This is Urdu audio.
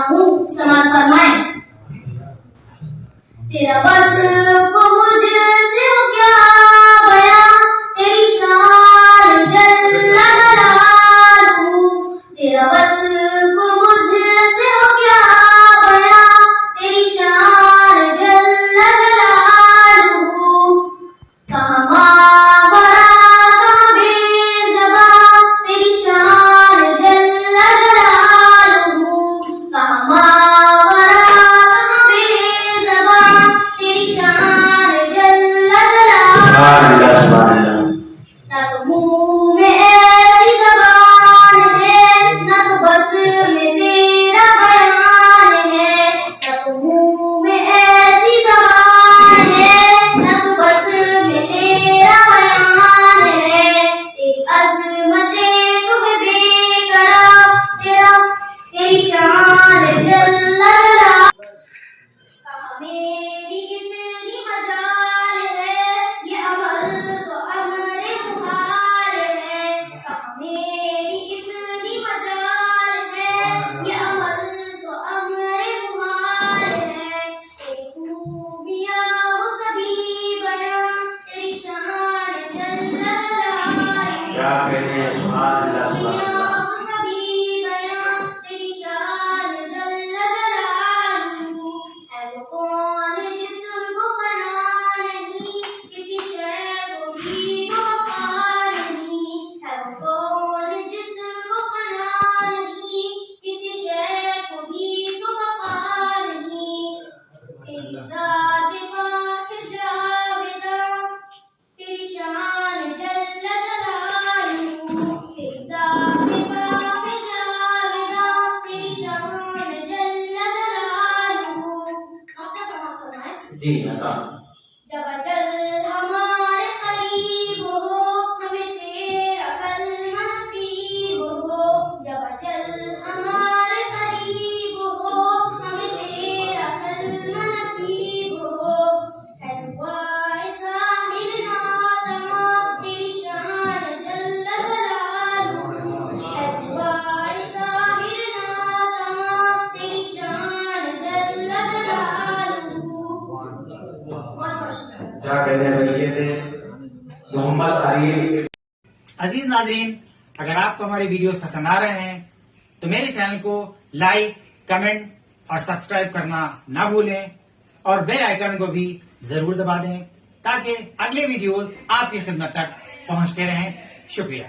ہوں، سماعت فرمائیں۔ تیرا وصف مجھ سے ہو کیا بیاں، تیری شان جل جلالہ، تیرا وصف مجھ سے ہو کیا بیاں، تیری شان جل جلالہ، کہاں ماورا کہاں بے زباں، تیری شان جل جلالہ، کہاں ماورا کہاں بے زباں، تیری شان جل جلالہ، نہ تو منہ میں ایسی زبان ہے، نہ تو بس میں تیرا بیان ہے، نہ تو منہ میں ایسی زبان ہے، نہ تو بس میں تیرا بیان ہے، تیری عظمت تمہیں بے قرار، تیری شان جل جلالہ، کہاں میری اتنی مجال ہے، یہ عمل تو امر محال ہے، کہاں میری اتنی مجال ہے، یہ عمل تو امر محال ہے، تیری خوبیاں وہ سبھی بیاں، تیری شان جل جلالہ، کیا کہتے ہیں سبحان اللہ سبحان اللہ۔ خوبیاں وہ سبھی بیاں، تیری شان جل جلالہ، ہے وہ کون جس کو فنا نہیں، کسی شے کو بھی تو بقا نہیں، ہے وہ کون جس کو فنا نہیں، کسی شے کو بھی تو بقا نہیں، تیری ذات پاک جاویداں، تیری شان جل جلالہ، تیری ذات پاک جاویداں، تیری شان جل جلالہ، اپنا سماعت فرمائیں۔ جی عطا۔ جب اجل ہمارے قریب ہو، ہمیں تیرا کلمہ نصیب ہو، جب اجل ہمارے قریب ہو، ہمیں تیرا کلمہ نصیب ہو، ہے دعائے ساحل ناتمام، تیری شان جل جلالہ، ہے دعائے ساحل ناتمام، تیری شان جل جلالہ، بہت شکریہ۔ کیا کہتے ہیں بھائی، یہ تھے محمد علی۔ عزیز ناظرین، اگر آپ کو ہماری ویڈیوز پسند آ رہے ہیں تو میرے چینل کو لائک، کمنٹ اور سبسکرائب کرنا نہ بھولیں، اور بیل آئیکن کو بھی ضرور دبا دیں تاکہ اگلے ویڈیوز آپ کی خدمت تک پہنچتے رہیں۔ شکریہ۔